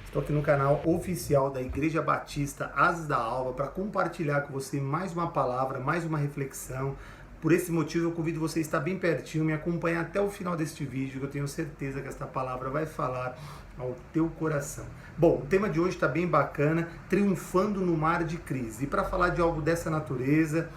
Estou aqui no canal oficial da Igreja Batista Asas da Alva para compartilhar com você mais uma palavra, mais uma reflexão. Por esse motivo eu convido você a estar bem pertinho, me acompanhar até o final deste vídeo, que eu tenho certeza que esta palavra vai falar ao teu coração. Bom, o tema de hoje está bem bacana, triunfando no mar de crise. E para falar de algo dessa natureza,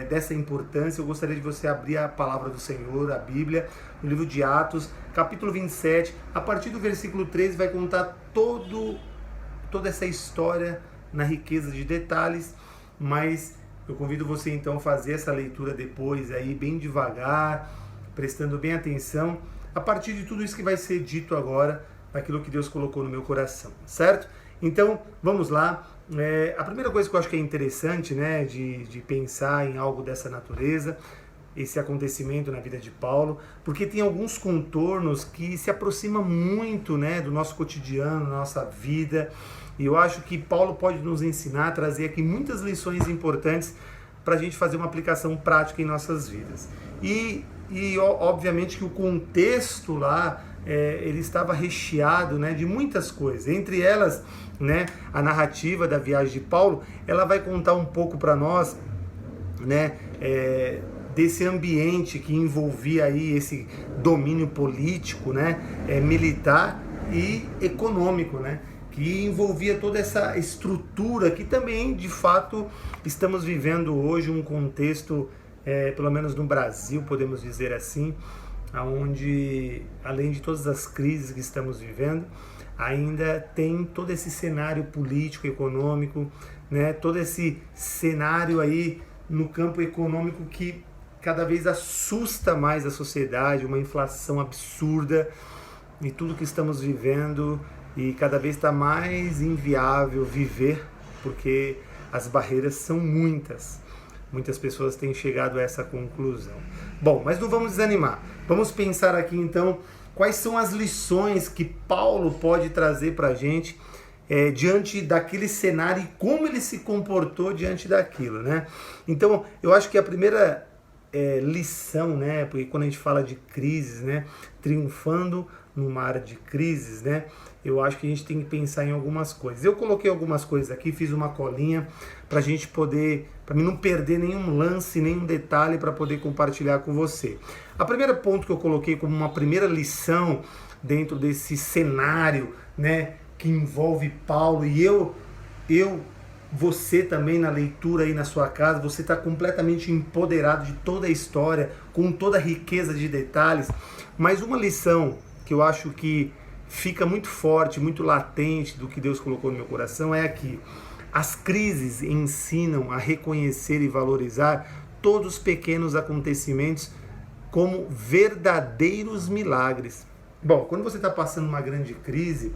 dessa importância, eu gostaria de você abrir a palavra do Senhor, a Bíblia, no livro de Atos, capítulo 27, a partir do versículo 13, vai contar toda essa história na riqueza de detalhes, mas eu convido você então a fazer essa leitura depois, aí bem devagar, prestando bem atenção, a partir de tudo isso que vai ser dito agora, daquilo que Deus colocou no meu coração, certo? Então, vamos lá. A primeira coisa que eu acho que é interessante, né, de pensar em algo dessa natureza, esse acontecimento na vida de Paulo, porque tem alguns contornos que se aproximam muito, né, do nosso cotidiano, da nossa vida, e eu acho que Paulo pode nos ensinar, trazer aqui muitas lições importantes para a gente fazer uma aplicação prática em nossas vidas. E obviamente que o contexto lá, ele estava recheado, né, de muitas coisas, entre elas, né, a narrativa da viagem de Paulo, ela vai contar um pouco para nós, né, desse ambiente que envolvia aí esse domínio político, né, militar e econômico, né, que envolvia toda essa estrutura que também, de fato, estamos vivendo hoje um contexto, pelo menos no Brasil, podemos dizer assim, onde, além de todas as crises que estamos vivendo, ainda tem todo esse cenário político, econômico, né, todo esse cenário aí no campo econômico que cada vez assusta mais a sociedade, uma inflação absurda e tudo que estamos vivendo, e cada vez está mais inviável viver, porque as barreiras são muitas. Muitas pessoas têm chegado a essa conclusão. Bom, mas não vamos desanimar. Vamos pensar aqui então quais são as lições que Paulo pode trazer para a gente diante daquele cenário e como ele se comportou diante daquilo, né? Então, eu acho que a primeira lição, né? Porque quando a gente fala de crises, né? Triunfando no mar de crises, né? Eu acho que a gente tem que pensar em algumas coisas. Eu coloquei algumas coisas aqui, fiz uma colinha para a gente poder, para mim não perder nenhum lance, nenhum detalhe para poder compartilhar com você. A primeira ponto que eu coloquei como uma primeira lição dentro desse cenário, né, que envolve Paulo, e você também na leitura aí na sua casa, você está completamente empoderado de toda a história, com toda a riqueza de detalhes, mas uma lição que eu acho que fica muito forte, muito latente do que Deus colocou no meu coração é aqui. As crises ensinam a reconhecer e valorizar todos os pequenos acontecimentos como verdadeiros milagres. Bom, quando você está passando uma grande crise,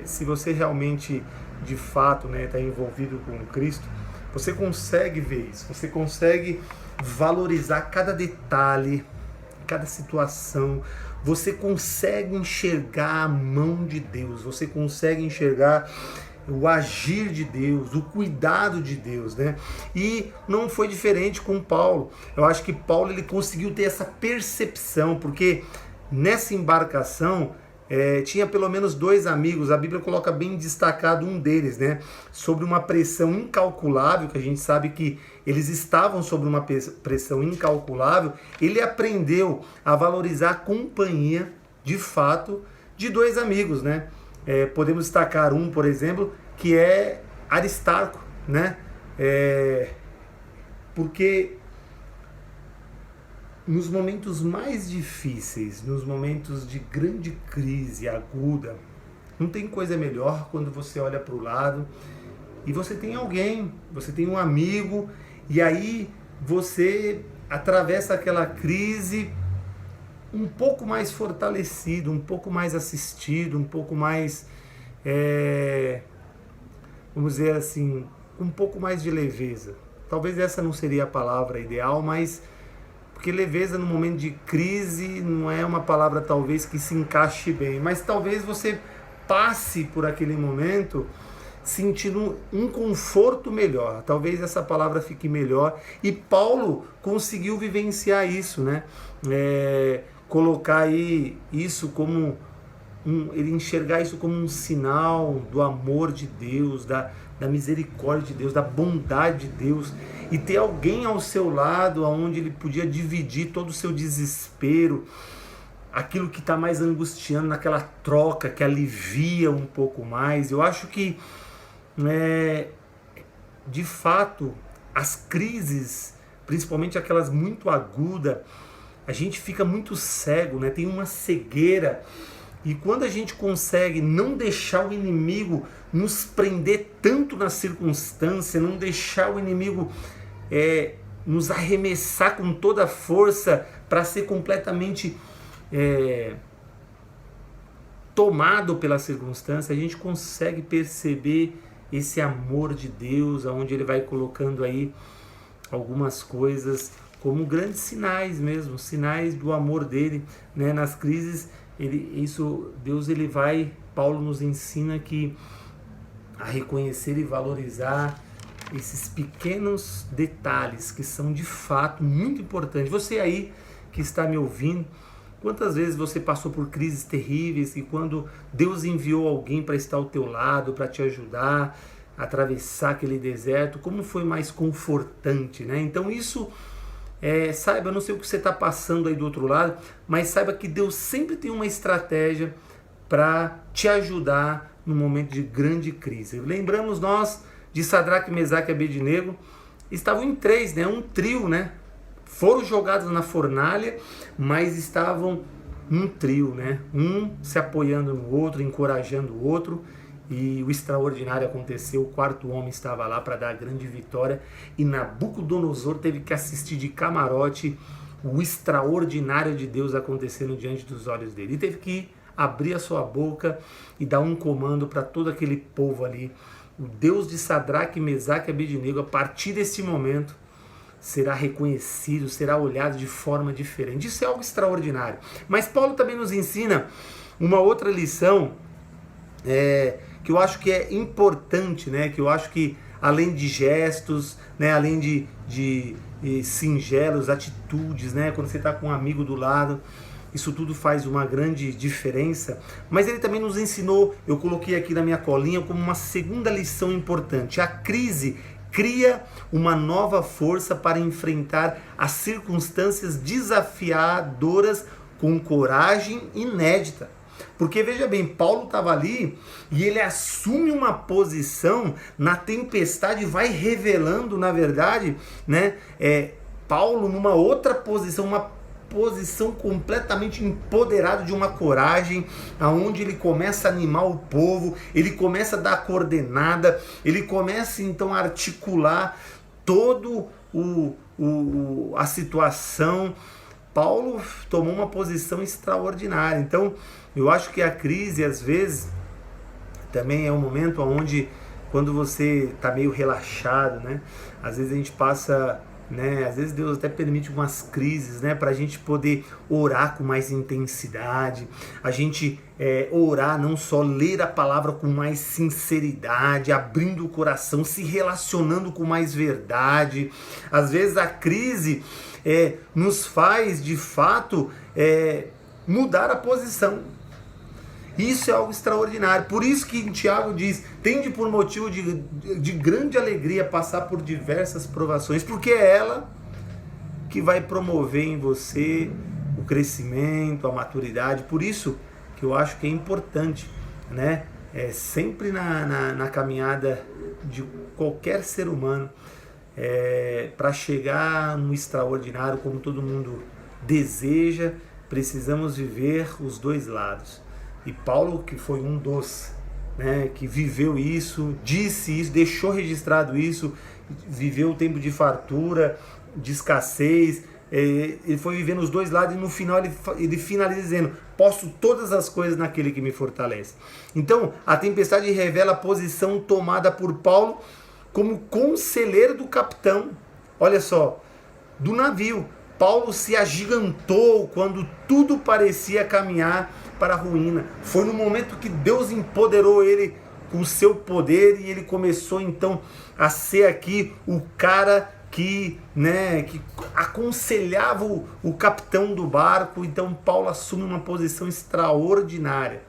se você realmente, de fato, está envolvido com Cristo, você consegue ver isso, você consegue valorizar cada detalhe, cada situação, você consegue enxergar a mão de Deus, você consegue enxergar o agir de Deus, o cuidado de Deus, né? E não foi diferente com Paulo. Eu acho que Paulo ele conseguiu ter essa percepção, porque nessa embarcação tinha pelo menos dois amigos, a Bíblia coloca bem destacado um deles, né? Sobre uma pressão incalculável, que a gente sabe que eles estavam sobre uma pressão incalculável, ele aprendeu a valorizar a companhia, de fato, de dois amigos, né? Podemos destacar um, por exemplo, que é Aristarco, né? Porque nos momentos mais difíceis, nos momentos de grande crise aguda, não tem coisa melhor quando você olha para o lado e você tem alguém, você tem um amigo, e aí você atravessa aquela crise um pouco mais fortalecido, um pouco mais assistido, um pouco mais, vamos dizer assim, um pouco mais de leveza. Talvez essa não seria a palavra ideal, mas porque leveza no momento de crise não é uma palavra talvez que se encaixe bem, mas talvez você passe por aquele momento sentindo um conforto melhor, talvez essa palavra fique melhor, e Paulo conseguiu vivenciar isso, né? Colocar aí isso como ele enxergar isso como um sinal do amor de Deus, da misericórdia de Deus, da bondade de Deus, e ter alguém ao seu lado onde ele podia dividir todo o seu desespero, aquilo que está mais angustiando, naquela troca que alivia um pouco mais. Eu acho que, de fato, as crises, principalmente aquelas muito agudas, a gente fica muito cego, tem uma cegueira. E quando a gente consegue não deixar o inimigo nos prender tanto na circunstância, não deixar o inimigo nos arremessar com toda a força para ser completamente tomado pela circunstância, a gente consegue perceber esse amor de Deus, onde ele vai colocando aí algumas coisas como grandes sinais mesmo, sinais do amor dele, nas crises. Paulo nos ensina a reconhecer e valorizar esses pequenos detalhes que são de fato muito importantes. Você aí que está me ouvindo, quantas vezes você passou por crises terríveis e quando Deus enviou alguém para estar ao teu lado, para te ajudar a atravessar aquele deserto, como foi mais confortante, Então isso, saiba, eu não sei o que você está passando aí do outro lado, mas saiba que Deus sempre tem uma estratégia para te ajudar no momento de grande crise. Lembramos nós de Sadraque, Mesaque e Abednego, estavam em três, um trio, foram jogados na fornalha, mas estavam num trio, um se apoiando no outro, encorajando o outro, e o extraordinário aconteceu. O quarto homem estava lá para dar a grande vitória, e Nabucodonosor teve que assistir de camarote o extraordinário de Deus acontecendo diante dos olhos dele. E teve que abrir a sua boca e dar um comando para todo aquele povo ali. O Deus de Sadraque, Mesaque e Abednego, a partir desse momento, será reconhecido, será olhado de forma diferente. Isso é algo extraordinário. Mas Paulo também nos ensina uma outra lição, que eu acho que é importante, que eu acho que além de gestos, além de singelos, atitudes, quando você está com um amigo do lado, isso tudo faz uma grande diferença. Mas ele também nos ensinou, eu coloquei aqui na minha colinha como uma segunda lição importante: a crise cria uma nova força para enfrentar as circunstâncias desafiadoras com coragem inédita. Porque veja bem, Paulo estava ali e ele assume uma posição na tempestade, vai revelando, na verdade, Paulo numa outra posição, uma posição completamente empoderado, de uma coragem, aonde ele começa a animar o povo, ele começa a dar coordenada, ele começa então a articular todo a situação. Paulo tomou uma posição extraordinária. Então eu acho que a crise às vezes também é um momento onde, quando você está meio relaxado, às vezes a gente passa, às vezes Deus até permite umas crises, para a gente poder orar com mais intensidade, a gente orar, não só ler a palavra com mais sinceridade, abrindo o coração, se relacionando com mais verdade. Às vezes a crise nos faz, de fato, mudar a posição. Isso é algo extraordinário. Por isso que Tiago diz: tende por motivo de grande alegria passar por diversas provações, porque é ela que vai promover em você o crescimento, a maturidade. Por isso que eu acho que é importante, sempre na caminhada de qualquer ser humano, para chegar no extraordinário, como todo mundo deseja, precisamos viver os dois lados. E Paulo, que foi um dos, que viveu isso, disse isso, deixou registrado isso, viveu o tempo de fartura, de escassez, ele foi vivendo os dois lados, e no final ele finaliza dizendo: posso todas as coisas naquele que me fortalece. Então a tempestade revela a posição tomada por Paulo como conselheiro do capitão, olha só, do navio. Paulo se agigantou quando tudo parecia caminhar para a ruína. Foi no momento que Deus empoderou ele com o seu poder, e ele começou então a ser aqui o cara que aconselhava o capitão do barco. Então Paulo assume uma posição extraordinária.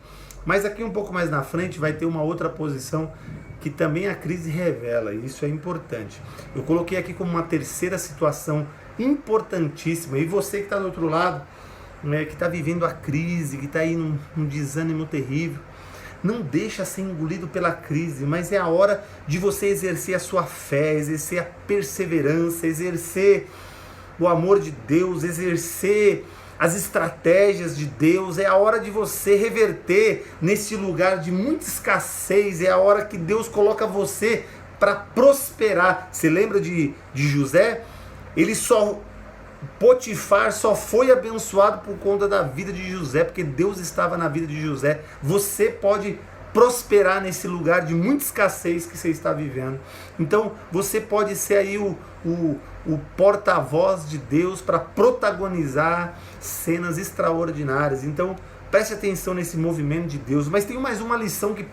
Mas aqui um pouco mais na frente vai ter uma outra posição que também a crise revela, e isso é importante. Eu coloquei aqui como uma terceira situação importantíssima, e você que está do outro lado, né, que está vivendo a crise, que está aí num desânimo terrível, não deixa ser engolido pela crise, mas é a hora de você exercer a sua fé, exercer a perseverança, exercer o amor de Deus, exercer as estratégias de Deus. É a hora de você reverter nesse lugar de muita escassez, é a hora que Deus coloca você para prosperar. Você lembra de José? Potifar só foi abençoado por conta da vida de José, porque Deus estava na vida de José. Você pode prosperar nesse lugar de muita escassez que você está vivendo. Então você pode ser aí o porta-voz de Deus para protagonizar cenas extraordinárias. Então preste atenção nesse movimento de Deus. Mas tem mais uma lição que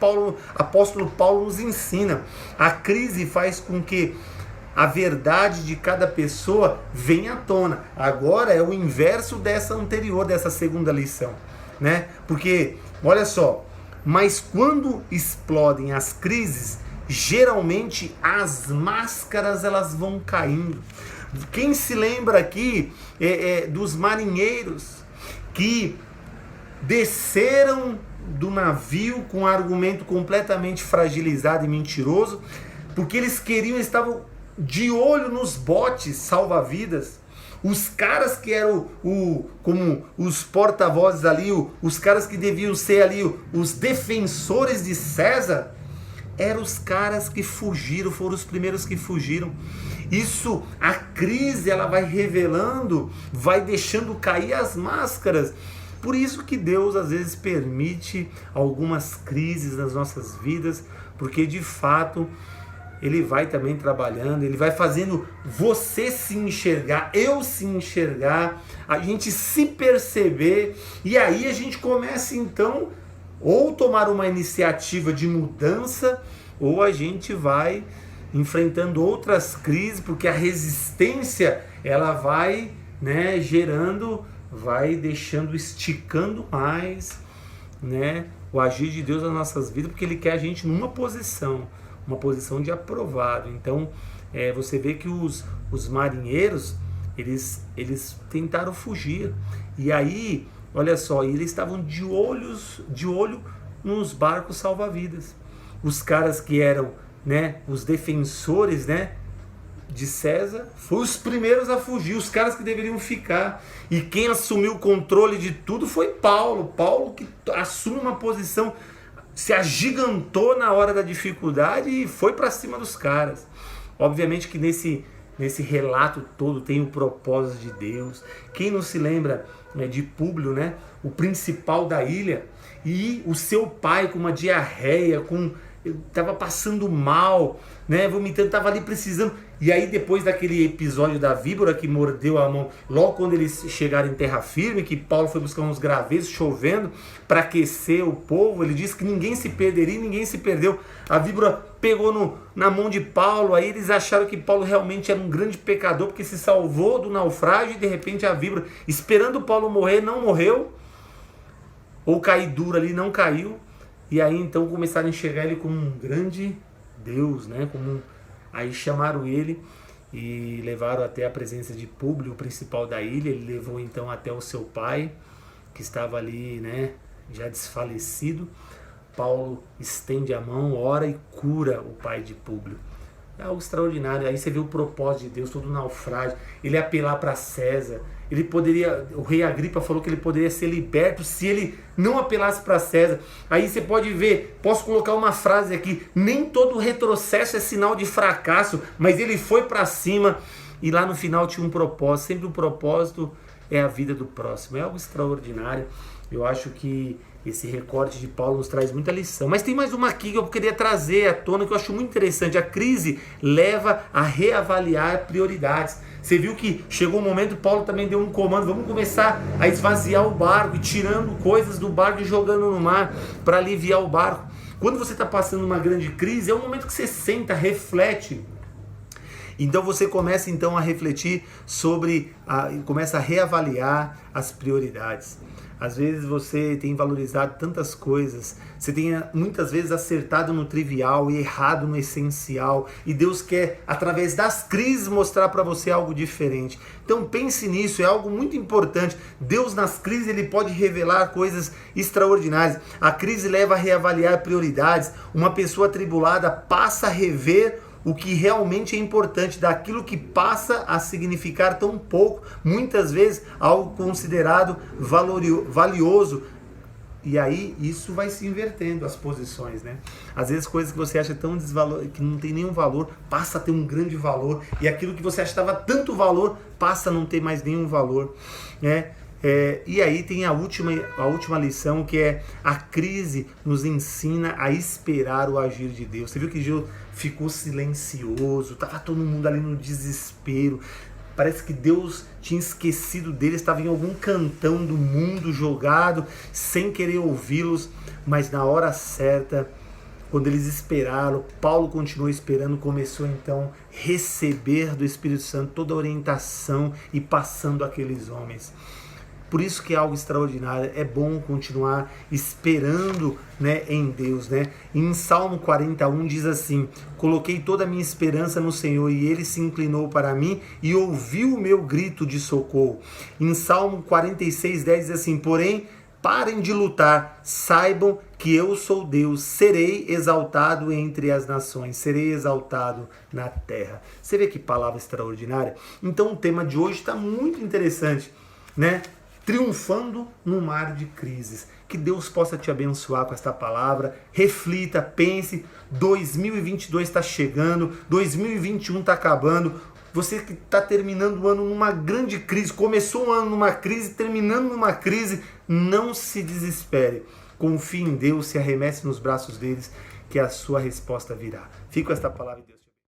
apóstolo Paulo nos ensina. A crise faz com que a verdade de cada pessoa vem à tona. Agora é o inverso dessa anterior, dessa segunda lição, né? Porque, olha só, mas quando explodem as crises, geralmente as máscaras elas vão caindo. Quem se lembra aqui dos marinheiros que desceram do navio com um argumento completamente fragilizado e mentiroso, porque eles estavam de olho nos botes salva-vidas. Os caras que eram como os porta-vozes ali, os caras que deviam ser ali os defensores de César, eram os caras que fugiram, foram os primeiros que fugiram. Isso, a crise, ela vai revelando, vai deixando cair as máscaras. Por isso que Deus às vezes permite algumas crises nas nossas vidas, porque de fato Ele vai também trabalhando, Ele vai fazendo você se enxergar, eu se enxergar, a gente se perceber, e aí a gente começa então ou tomar uma iniciativa de mudança, ou a gente vai enfrentando outras crises, porque a resistência ela vai, né, gerando, vai deixando, esticando mais, né, o agir de Deus nas nossas vidas, porque Ele quer a gente numa posição, uma posição de aprovado. Então você vê que os marinheiros eles tentaram fugir, e aí olha só, eles estavam de olho nos barcos salva-vidas. Os caras que eram, né, os defensores, né, de César, foram os primeiros a fugir, os caras que deveriam ficar. E quem assumiu o controle de tudo foi Paulo. Paulo que assume uma posição, se agigantou na hora da dificuldade e foi para cima dos caras. Obviamente que nesse relato todo tem o propósito de Deus. Quem não se lembra, né, de Públio, né, o principal da ilha, e o seu pai com uma diarreia, estava passando mal, né, vomitando, estava ali precisando. E aí depois daquele episódio da víbora que mordeu a mão, logo quando eles chegaram em terra firme, que Paulo foi buscar uns gravetos chovendo para aquecer o povo, ele disse que ninguém se perderia e ninguém se perdeu. A víbora pegou na mão de Paulo, aí eles acharam que Paulo realmente era um grande pecador, porque se salvou do naufrágio, e de repente a víbora, esperando Paulo morrer, não morreu, ou cair duro ali, não caiu. E aí então começaram a enxergar ele como um grande Deus, né? Aí chamaram ele e levaram até a presença de Públio, o principal da ilha. Ele levou então até o seu pai, que estava ali, né, já desfalecido. Paulo estende a mão, ora e cura o pai de Públio. É algo extraordinário. Aí você vê o propósito de Deus, todo naufrágio. Ele apelar para César. Ele poderia, o rei Agripa falou que ele poderia ser liberto se ele não apelasse para César. Aí você pode ver, posso colocar uma frase aqui: nem todo retrocesso é sinal de fracasso, mas ele foi para cima e lá no final tinha um propósito. Sempre o propósito é a vida do próximo. É algo extraordinário. Eu acho que esse recorte de Paulo nos traz muita lição. Mas tem mais uma aqui que eu queria trazer à tona, que eu acho muito interessante. A crise leva a reavaliar prioridades. Você viu que chegou um momento, Paulo também deu um comando: vamos começar a esvaziar o barco, e tirando coisas do barco e jogando no mar para aliviar o barco. Quando você está passando uma grande crise, é um momento que você senta, reflete. Então você começa então a refletir começa a reavaliar as prioridades. Às vezes você tem valorizado tantas coisas, você tem muitas vezes acertado no trivial e errado no essencial, e Deus quer, através das crises, mostrar para você algo diferente. Então pense nisso, é algo muito importante. Deus nas crises ele pode revelar coisas extraordinárias. A crise leva a reavaliar prioridades. Uma pessoa atribulada passa a rever o que realmente é importante, daquilo que passa a significar tão pouco, muitas vezes algo considerado valioso. E aí isso vai se invertendo as posições, né? Às vezes coisas que você acha tão que não tem nenhum valor, passa a ter um grande valor, e aquilo que você achava tanto valor, passa a não ter mais nenhum valor, né? E aí tem a última lição, que é: a crise nos ensina a esperar o agir de Deus. Você viu que Gil ficou silencioso, estava todo mundo ali no desespero, parece que Deus tinha esquecido deles, estava em algum cantão do mundo jogado, sem querer ouvi-los, mas na hora certa, quando eles esperaram, Paulo continuou esperando, começou então a receber do Espírito Santo toda a orientação e passando aqueles homens. Por isso que é algo extraordinário, é bom continuar esperando, né, em Deus, né? Em Salmo 41 diz assim: coloquei toda a minha esperança no Senhor, e Ele se inclinou para mim e ouviu o meu grito de socorro. Em Salmo 46:10 diz assim: porém, parem de lutar, saibam que eu sou Deus, serei exaltado entre as nações, serei exaltado na terra. Você vê que palavra extraordinária? Então o tema de hoje está muito interessante, né? Triunfando no mar de crises. Que Deus possa te abençoar com esta palavra. Reflita, pense. 2022 está chegando, 2021 está acabando. Você que está terminando o ano numa grande crise, começou o ano numa crise, terminando numa crise, não se desespere. Confie em Deus, se arremesse nos braços deles, que a sua resposta virá. Fica com esta palavra de Deus.